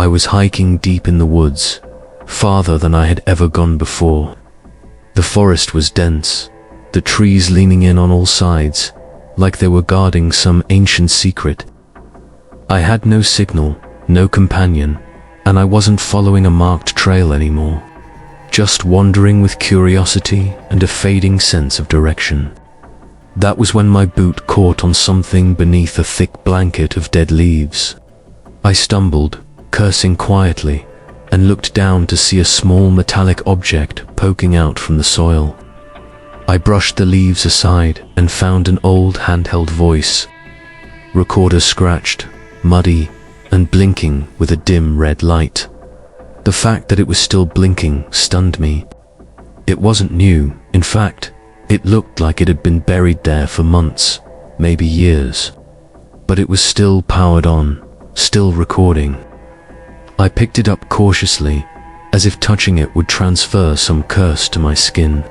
I was hiking deep in the woods, farther than I had ever gone before. The forest was dense, the trees leaning in on all sides, like they were guarding some ancient secret. I had no signal, no companion, and I wasn't following a marked trail anymore, just wandering with curiosity and a fading sense of direction. That was when my boot caught on something beneath a thick blanket of dead leaves. I stumbled, cursing quietly, and looked down to see a small metallic object poking out from the soil. I brushed the leaves aside and found an old handheld voice. Recorder scratched, muddy, and blinking with a dim red light. The fact that it was still blinking stunned me. It wasn't new, in fact, it looked like it had been buried there for months, maybe years. But it was still powered on, still recording. I picked it up cautiously, as if touching it would transfer some curse to my skin.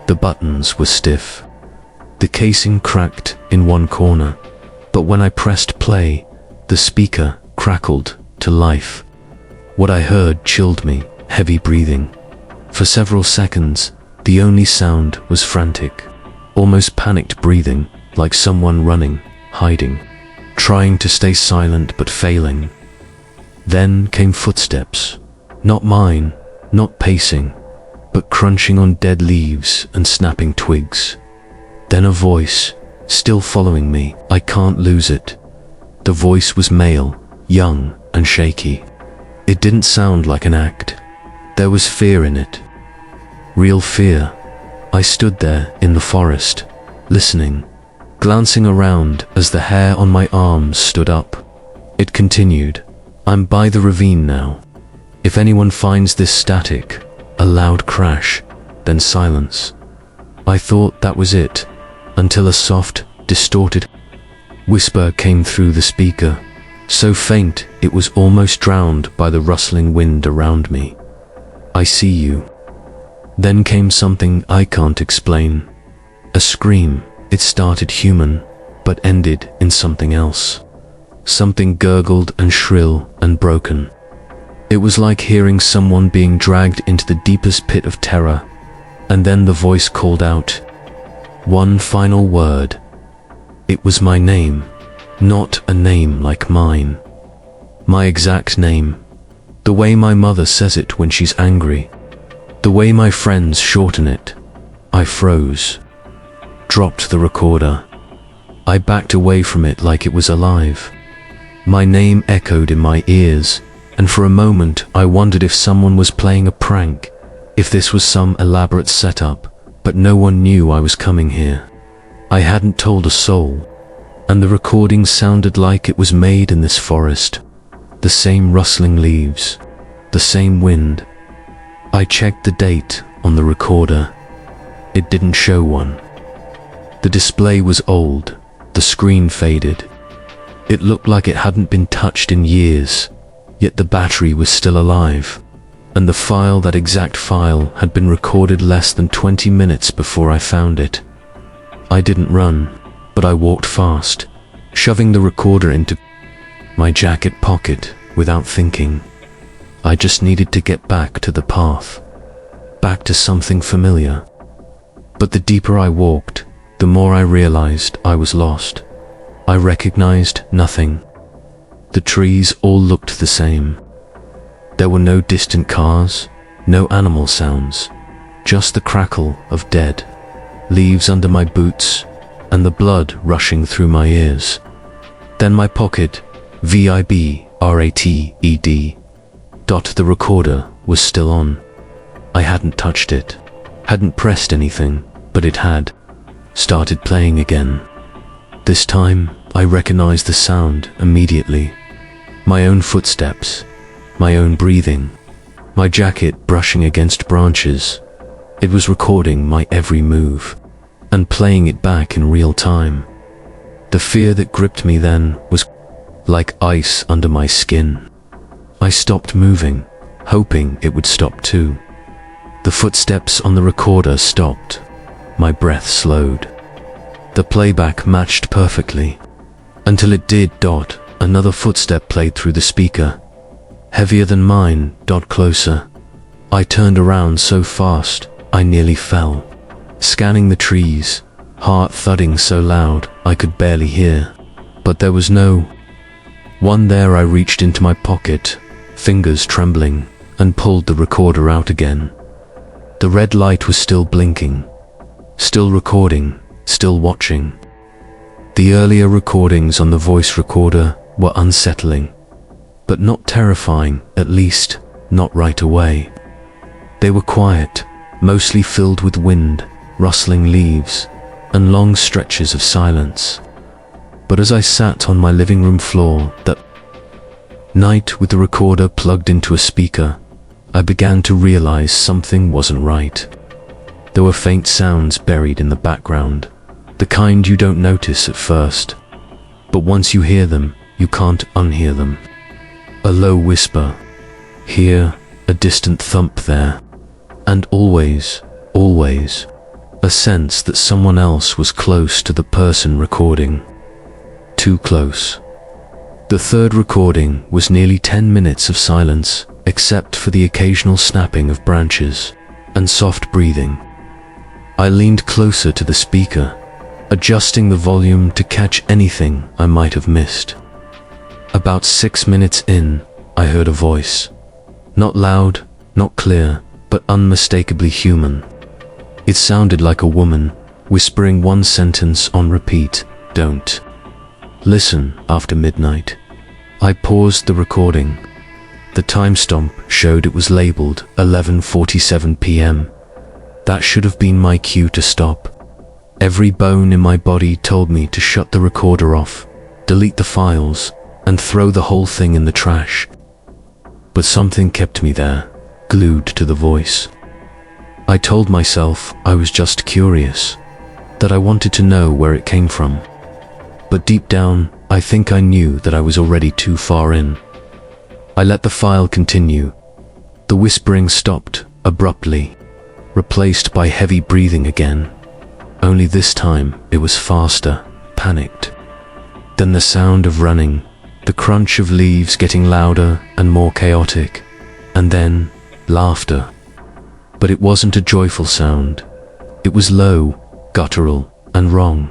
The buttons were stiff. The casing cracked in one corner, but when I pressed play, the speaker crackled to life. What I heard chilled me, heavy breathing. For several seconds, the only sound was frantic, almost panicked breathing, like someone running, hiding, trying to stay silent but failing. Then came footsteps, not mine, not pacing, but crunching on dead leaves and snapping twigs. Then a voice, still following me, I can't lose it. The voice was male, young and shaky. It didn't sound like an act. There was fear in it. Real fear. I stood there in the forest, listening, glancing around as the hair on my arms stood up. It continued, "I'm by the ravine now. If anyone finds this static," a loud crash, then silence. I thought that was it, until a soft, distorted whisper came through the speaker, so faint it was almost drowned by the rustling wind around me. "I see you." Then came something I can't explain. A scream. It started human, but ended in something else. Something gurgled and shrill and broken. It was like hearing someone being dragged into the deepest pit of terror, and then the voice called out one final word. It was my name, not a name like mine. My exact name, the way my mother says it when she's angry, the way my friends shorten it. I froze, dropped the recorder. I backed away from it like it was alive. My name echoed in my ears, and for a moment I wondered if someone was playing a prank, if this was some elaborate setup, but no one knew I was coming here. I hadn't told a soul, and the recording sounded like it was made in this forest. The same rustling leaves, the same wind. I checked the date on the recorder. It didn't show one. The display was old, the screen faded. It looked like it hadn't been touched in years, yet the battery was still alive, and the file, that exact file, had been recorded less than 20 minutes before I found it. I didn't run, but I walked fast, shoving the recorder into my jacket pocket without thinking. I just needed to get back to the path, back to something familiar. But the deeper I walked, the more I realized I was lost. I recognized nothing. The trees all looked the same. There were no distant cars, no animal sounds, just the crackle of dead leaves under my boots and the blood rushing through my ears. Then my pocket, VIBRATED. The recorder was still on. I hadn't touched it, hadn't pressed anything, but it had started playing again. This time, I recognized the sound immediately. My own footsteps, my own breathing, my jacket brushing against branches. It was recording my every move and playing it back in real time. The fear that gripped me then was like ice under my skin. I stopped moving, hoping it would stop too. The footsteps on the recorder stopped. My breath slowed. The playback matched perfectly, until it did. Another footstep played through the speaker. heavier than mine, closer. I turned around so fast, I nearly fell. Scanning the trees, heart thudding so loud I could barely hear. But there was no one there. I reached into my pocket, fingers trembling, and pulled the recorder out again. The red light was still blinking, still recording, still watching. The earlier recordings on the voice recorder were unsettling, but not terrifying, at least not right away. They were quiet, mostly filled with wind, rustling leaves, and long stretches of silence. But as I sat on my living room floor that night with the recorder plugged into a speaker, I began to realize something wasn't right. There were faint sounds buried in the background, the kind you don't notice at first, but once you hear them, you can't unhear them. A low whisper, here, a distant thump there, and always, a sense that someone else was close to the person recording. Too close. The third recording was nearly 10 minutes of silence, except for the occasional snapping of branches and soft breathing. I leaned closer to the speaker, adjusting the volume to catch anything I might have missed. About 6 minutes in, I heard a voice. Not loud, not clear, but unmistakably human. It sounded like a woman, whispering one sentence on repeat, "Don't listen after midnight." I paused the recording. The timestamp showed it was labeled 11:47 p.m. That should have been my cue to stop. Every bone in my body told me to shut the recorder off, delete the files, and throw the whole thing in the trash. But something kept me there, glued to the voice. I told myself I was just curious, that I wanted to know where it came from. But deep down, I think I knew that I was already too far in. I let the file continue. The whispering stopped abruptly, replaced by heavy breathing again. Only this time it was faster, panicked. Then the sound of running, the crunch of leaves getting louder and more chaotic, and then laughter. But it wasn't a joyful sound. It was low, guttural, and wrong.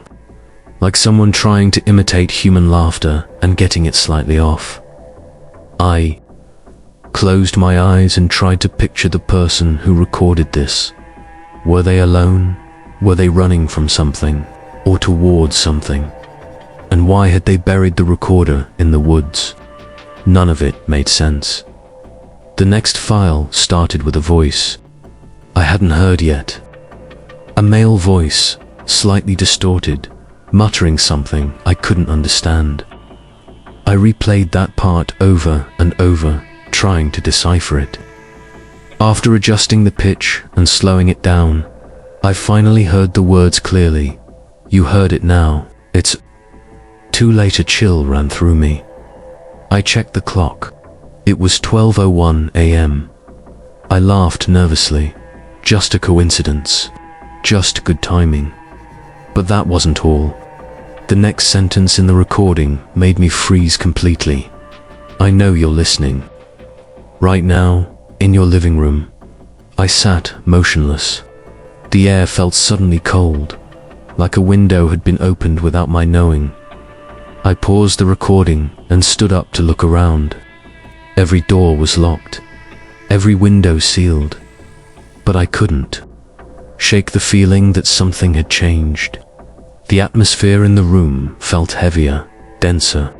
Like someone trying to imitate human laughter and getting it slightly off. I closed my eyes and tried to picture the person who recorded this. Were they alone? Were they running from something, or towards something? And why had they buried the recorder in the woods? None of it made sense. The next file started with a voice I hadn't heard yet. A male voice, slightly distorted, muttering something I couldn't understand. I replayed that part over and over, trying to decipher it. After adjusting the pitch and slowing it down, I finally heard the words clearly. You heard it now. It's too late. A chill ran through me. I checked the clock. It was 12:01 a.m. I laughed nervously. Just a coincidence. Just good timing. But that wasn't all. The next sentence in the recording made me freeze completely. I know you're listening. Right now, in your living room. I sat motionless. The air felt suddenly cold, like a window had been opened without my knowing. I paused the recording and stood up to look around. Every door was locked, every window sealed, but I couldn't shake the feeling that something had changed. The atmosphere in the room felt heavier, denser,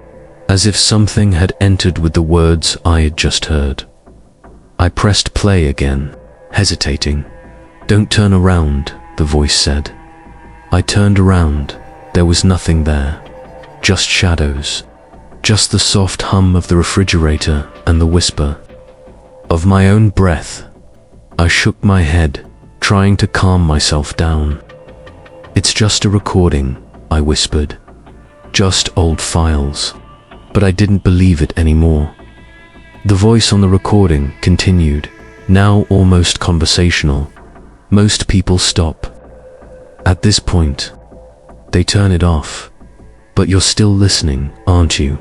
as if something had entered with the words I had just heard. I pressed play again, hesitating. Don't turn around, the voice said. I turned around. There was nothing there. Just shadows. Just the soft hum of the refrigerator and the whisper of my own breath. I shook my head, trying to calm myself down. It's just a recording, I whispered. Just old files. But I didn't believe it anymore. The voice on the recording continued, now almost conversational. Most people stop. At this point, they turn it off. But you're still listening, aren't you?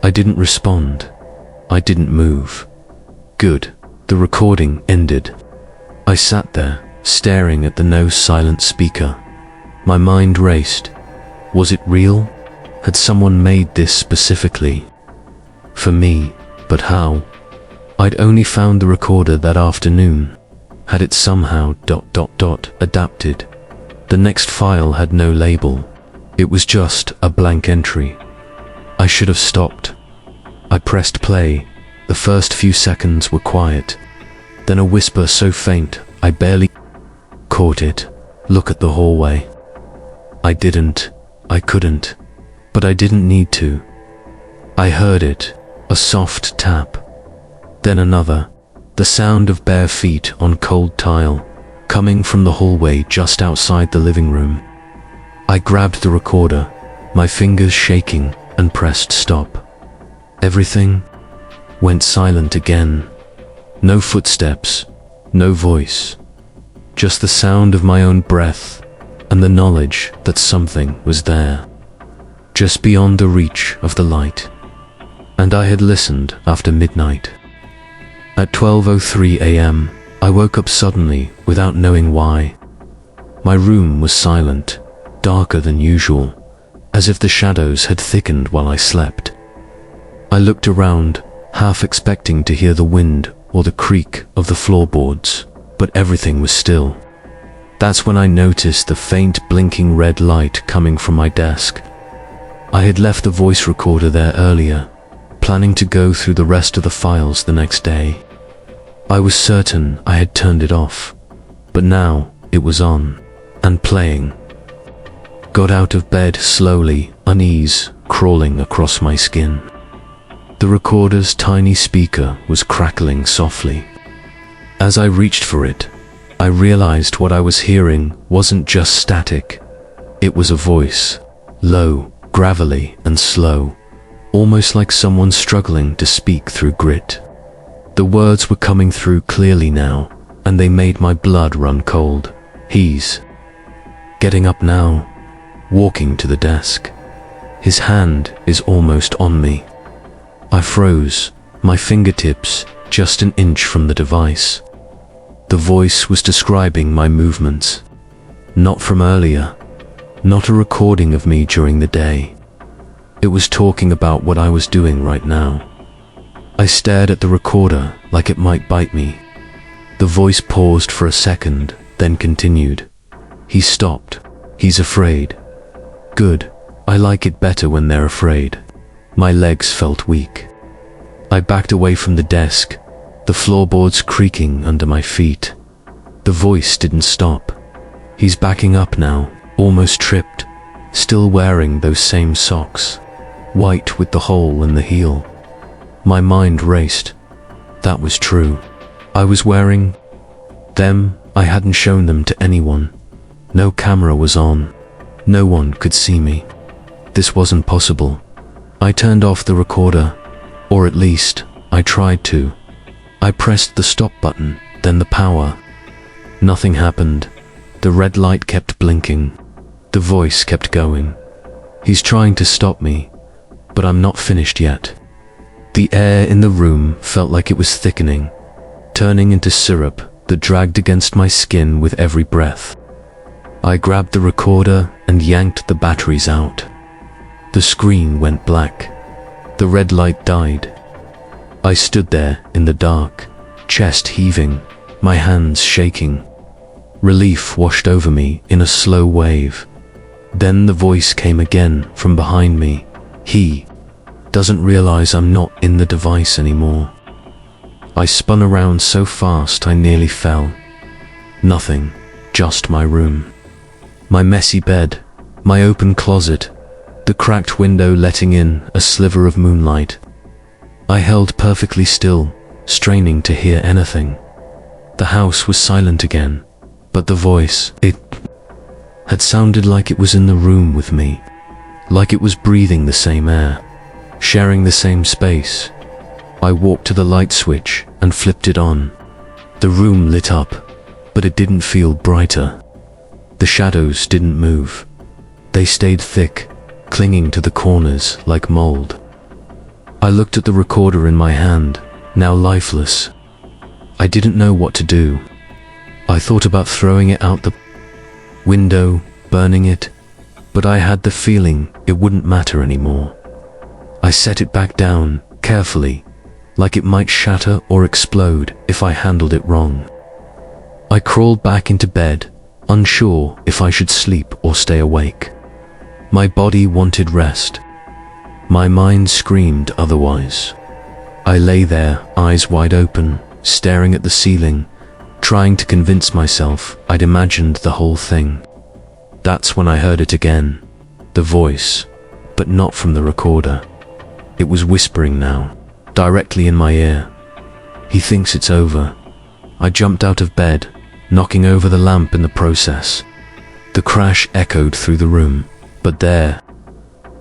I didn't respond. I didn't move. Good. The recording ended. I sat there, staring at the no-silent speaker. My mind raced. Was it real? Had someone made this specifically for me? But how? I'd only found the recorder that afternoon. Had it somehow ... adapted? The next file had no label. It was just a blank entry. I should have stopped. I pressed play. The first few seconds were quiet. Then a whisper so faint, I barely caught it. Look at the hallway. I couldn't. But I didn't need to. I heard it, a soft tap. Then another, the sound of bare feet on cold tile, coming from the hallway just outside the living room. I grabbed the recorder, my fingers shaking, and pressed stop. Everything went silent again. No footsteps, no voice. Just the sound of my own breath and the knowledge that something was there, just beyond the reach of the light. And I had listened after midnight. At 12:03 a.m., I woke up suddenly without knowing why. My room was silent, darker than usual, as if the shadows had thickened while I slept. I looked around, half expecting to hear the wind or the creak of the floorboards, but everything was still. That's when I noticed the faint blinking red light coming from my desk. I had left the voice recorder there earlier, planning to go through the rest of the files the next day. I was certain I had turned it off, but now it was on and playing. Got out of bed slowly, unease crawling across my skin. The recorder's tiny speaker was crackling softly. As I reached for it, I realized what I was hearing wasn't just static. It was a voice, low, gravelly, and slow, almost like someone struggling to speak through grit. The words were coming through clearly now, and they made my blood run cold. He's getting up now, walking to the desk. His hand is almost on me. I froze, my fingertips just an inch from the device. The voice was describing my movements. Not from earlier, not a recording of me during the day. It was talking about what I was doing right now. I stared at the recorder like it might bite me. The voice paused for a second, then continued. He stopped. He's afraid. Good. I like it better when they're afraid. My legs felt weak. I backed away from the desk, the floorboards creaking under my feet. The voice didn't stop. He's backing up now, almost tripped, still wearing those same socks, white with the hole in the heel. My mind raced. That was true. I was wearing them. I hadn't shown them to anyone. No camera was on. No one could see me. This wasn't possible. I turned off the recorder, or at least, I tried to. I pressed the stop button, then the power. Nothing happened. The red light kept blinking. The voice kept going. He's trying to stop me, but I'm not finished yet. The air in the room felt like it was thickening, turning into syrup that dragged against my skin with every breath. I grabbed the recorder and yanked the batteries out. The screen went black. The red light died. I stood there in the dark, chest heaving, my hands shaking. Relief washed over me in a slow wave. Then the voice came again from behind me. He doesn't realize I'm not in the device anymore. I spun around so fast I nearly fell. Nothing, just my room. My messy bed, my open closet, the cracked window letting in a sliver of moonlight. I held perfectly still, straining to hear anything. The house was silent again, but the voice, it had sounded like it was in the room with me, like it was breathing the same air, sharing the same space. I walked to the light switch and flipped it on. The room lit up, but it didn't feel brighter. The shadows didn't move. They stayed thick, clinging to the corners like mold. I looked at the recorder in my hand, now lifeless. I didn't know what to do. I thought about throwing it out the window, burning it, but I had the feeling it wouldn't matter anymore. I set it back down, carefully, like it might shatter or explode if I handled it wrong. I crawled back into bed, unsure if I should sleep or stay awake. My body wanted rest. My mind screamed otherwise. I lay there, eyes wide open, staring at the ceiling, trying to convince myself I'd imagined the whole thing. That's when I heard it again, the voice, but not from the recorder. It was whispering now, directly in my ear. He thinks it's over. I jumped out of bed, knocking over the lamp in the process. The crash echoed through the room, but there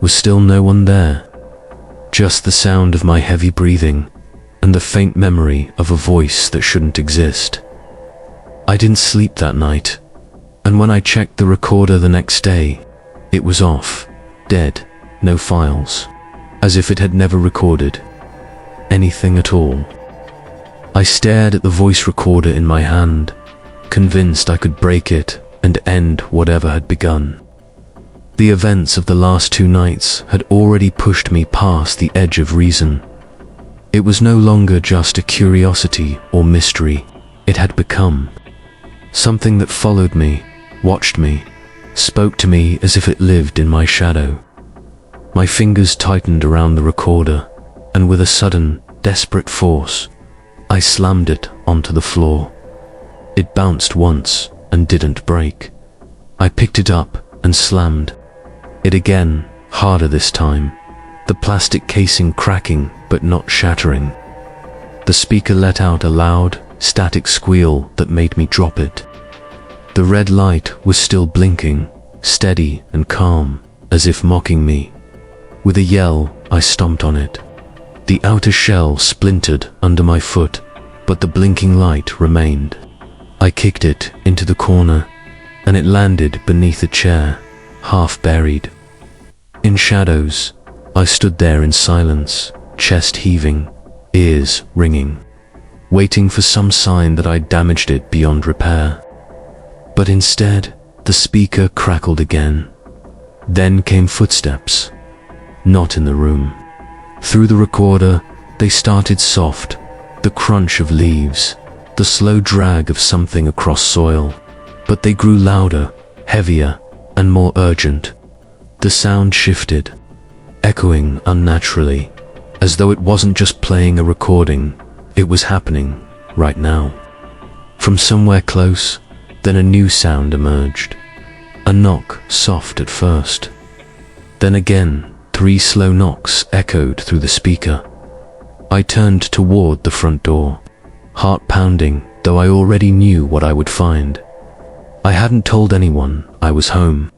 was still no one there. Just the sound of my heavy breathing and the faint memory of a voice that shouldn't exist. I didn't sleep that night, and when I checked the recorder the next day, it was off, dead, no files, as if it had never recorded anything at all. I stared at the voice recorder in my hand, convinced I could break it and end whatever had begun. The events of the last 2 nights had already pushed me past the edge of reason. It was no longer just a curiosity or mystery. It had become something that followed me, watched me, spoke to me as if it lived in my shadow. My fingers tightened around the recorder, and with a sudden, desperate force, I slammed it onto the floor. It bounced once and didn't break. I picked it up and slammed it again, harder this time, the plastic casing cracking but not shattering. The speaker let out a loud, static squeal that made me drop it. The red light was still blinking, steady and calm, as if mocking me. With a yell, I stomped on it. The outer shell splintered under my foot, but the blinking light remained. I kicked it into the corner, and it landed beneath a chair, half buried. In shadows, I stood there in silence, chest heaving, ears ringing, waiting for some sign that I'd damaged it beyond repair. But instead, the speaker crackled again. Then came footsteps, not in the room. Through the recorder, they started soft, the crunch of leaves, the slow drag of something across soil, but they grew louder, heavier, and more urgent. The sound shifted, echoing unnaturally, as though it wasn't just playing a recording, it was happening right now. From somewhere close, then a new sound emerged. A knock, soft at first. Then again, 3 slow knocks echoed through the speaker. I turned toward the front door, heart pounding, though I already knew what I would find. I hadn't told anyone I was home.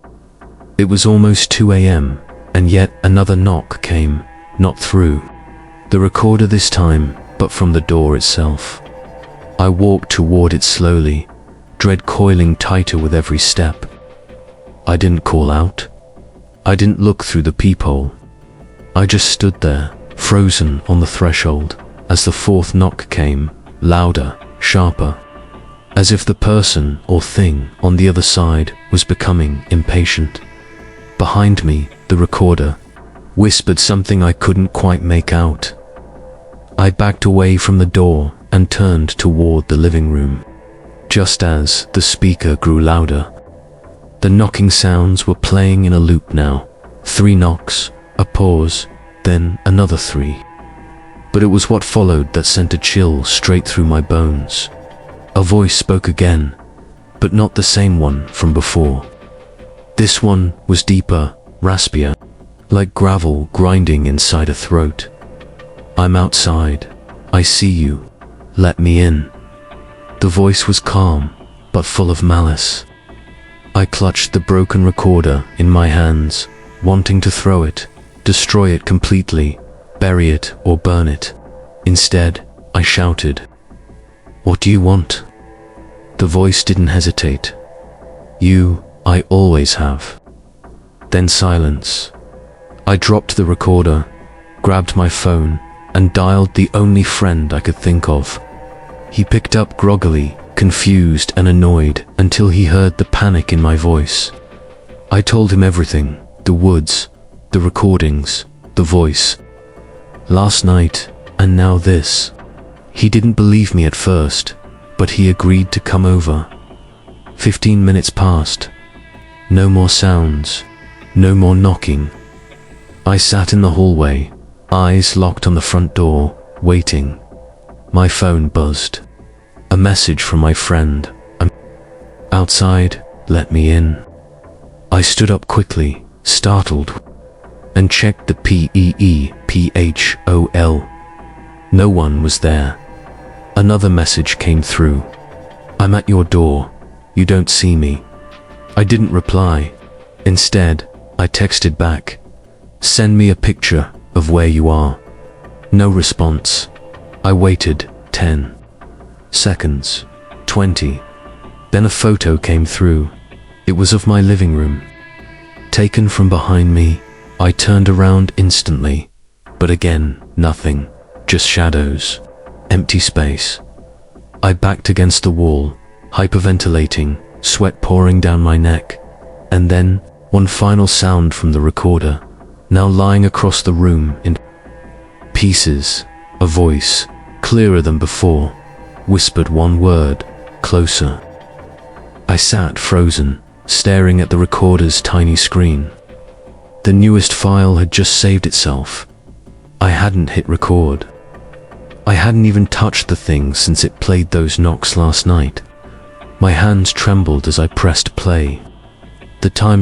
It was almost 2 a.m., and yet another knock came, not through the recorder this time, but from the door itself. I walked toward it slowly, dread coiling tighter with every step. I didn't call out. I didn't look through the peephole. I just stood there, frozen on the threshold, as the 4th knock came, louder, sharper, as if the person or thing on the other side was becoming impatient. Behind me, the recorder whispered something I couldn't quite make out. I backed away from the door and turned toward the living room. Just as the speaker grew louder, the knocking sounds were playing in a loop now. 3 knocks, a pause, then another 3. But it was what followed that sent a chill straight through my bones. A voice spoke again, but not the same one from before. This one was deeper, raspier, like gravel grinding inside a throat. I'm outside. I see you. Let me in. The voice was calm, but full of malice. I clutched the broken recorder in my hands, wanting to throw it, destroy it completely, bury it or burn it. Instead, I shouted, "What do you want?" The voice didn't hesitate. "You, I always have." Then silence. I dropped the recorder, grabbed my phone, and dialed the only friend I could think of. He picked up groggily, confused and annoyed, until he heard the panic in my voice. I told him everything: the woods, the recordings, the voice. Last night, and now this. He didn't believe me at first, but he agreed to come over. 15 minutes passed. No more sounds, no more knocking. I sat in the hallway, eyes locked on the front door, waiting. My phone buzzed. A message from my friend. "I'm outside, let me in." I stood up quickly, startled, and checked the PEEPHOL. No one was there. Another message came through. "I'm at your door. You don't see me." I didn't reply. Instead, I texted back, "Send me a picture of where you are." No response. I waited 10 seconds, 20. Then a photo came through. It was of my living room. Taken from behind me, I turned around instantly. But again, nothing. Just shadows. Empty space. I backed against the wall, hyperventilating, sweat pouring down my neck. And then, one final sound from the recorder, now lying across the room in pieces. A voice, clearer than before, whispered one word: "Closer." I sat frozen, staring at the recorder's tiny screen. The newest file had just saved itself. I hadn't hit record. I hadn't even touched the thing since it played those knocks last night. My hands trembled as I pressed play. The time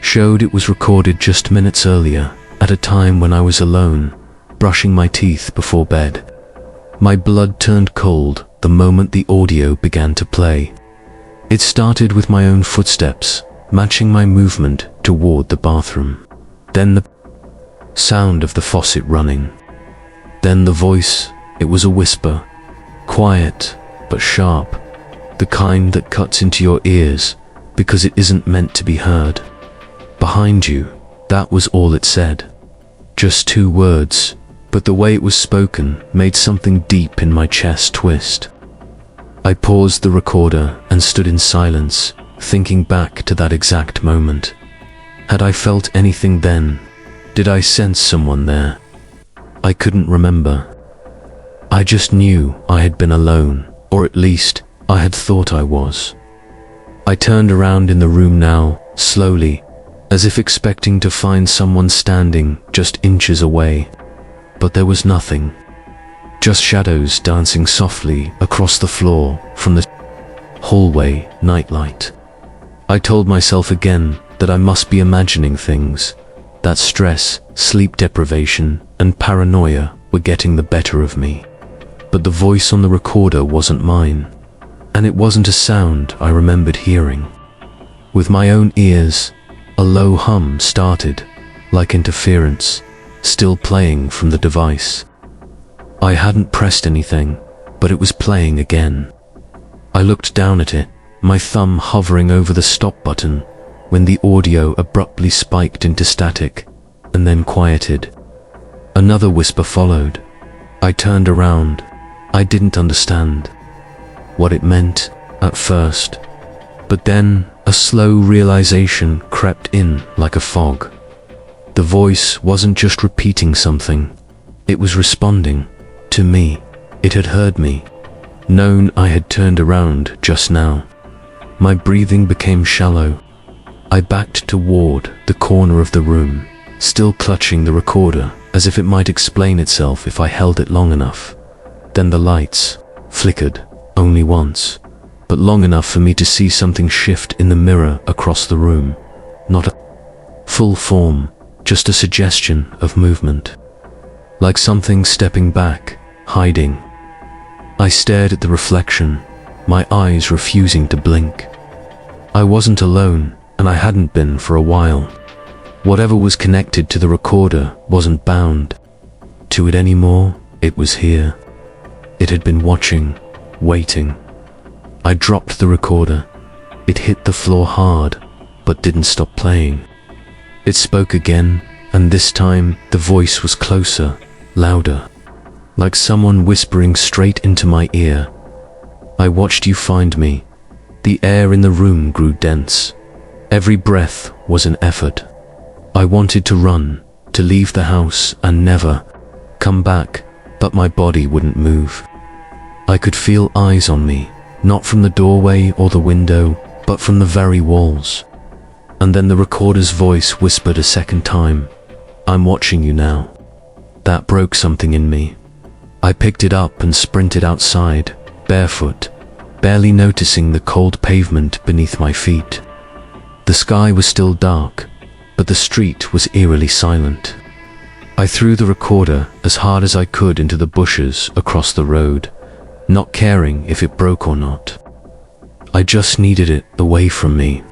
showed it was recorded just minutes earlier, at a time when I was alone, brushing my teeth before bed. My blood turned cold the moment the audio began to play. It started with my own footsteps, matching my movement toward the bathroom. Then the sound of the faucet running. Then the voice. It was a whisper, quiet but sharp, the kind that cuts into your ears because it isn't meant to be heard. "Behind you," that was all it said. Just 2 words, but the way it was spoken made something deep in my chest twist. I paused the recorder and stood in silence, thinking back to that exact moment. Had I felt anything then? Did I sense someone there? I couldn't remember. I just knew I had been alone, or at least I had thought I was. I turned around in the room now, slowly, as if expecting to find someone standing just inches away. But there was nothing. Just shadows dancing softly across the floor from the hallway nightlight. I told myself again that I must be imagining things, that stress, sleep deprivation, and paranoia were getting the better of me. But the voice on the recorder wasn't mine, and it wasn't a sound I remembered hearing. With my own ears, a low hum started, like interference, still playing from the device. I hadn't pressed anything, but it was playing again. I looked down at it, my thumb hovering over the stop button, when the audio abruptly spiked into static, and then quieted. Another whisper followed. I turned around. I didn't understand what it meant at first, but then a slow realization crept in like a fog. The voice wasn't just repeating something, it was responding to me. It had heard me, known I had turned around just now. My breathing became shallow. I backed toward the corner of the room, still clutching the recorder as if it might explain itself if I held it long enough. Then the lights flickered, only once, but long enough for me to see something shift in the mirror across the room. Not a full form, just a suggestion of movement. Like something stepping back, hiding. I stared at the reflection, my eyes refusing to blink. I wasn't alone, and I hadn't been for a while. Whatever was connected to the recorder wasn't bound to it anymore. It was here. It had been watching, waiting. I dropped the recorder. It hit the floor hard, but didn't stop playing. It spoke again, And this time, the voice was closer, louder, like someone whispering straight into my ear. I watched you find me. The air in the room grew dense. Every breath was an effort. I wanted to run, to leave the house and never come back, but my body wouldn't move. I could feel eyes on me, not from the doorway or the window, but from the very walls. And then the recorder's voice whispered a second time, "I'm watching you now." That broke something in me. I picked it up and sprinted outside, barefoot, barely noticing the cold pavement beneath my feet. The sky was still dark, but the street was eerily silent. I threw the recorder as hard as I could into the bushes across the road, not caring if it broke or not. I just needed it away from me.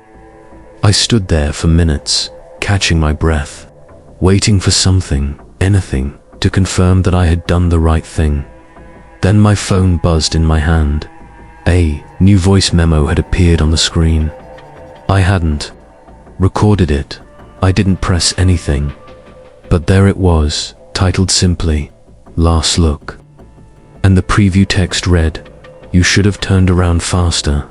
I stood there for minutes, catching my breath, waiting for something, anything, to confirm that I had done the right thing. Then my phone buzzed in my hand. A new voice memo had appeared on the screen. I hadn't recorded it. I didn't press anything. But there it was, titled simply, "Last Look." And the preview text read, "You should have turned around faster."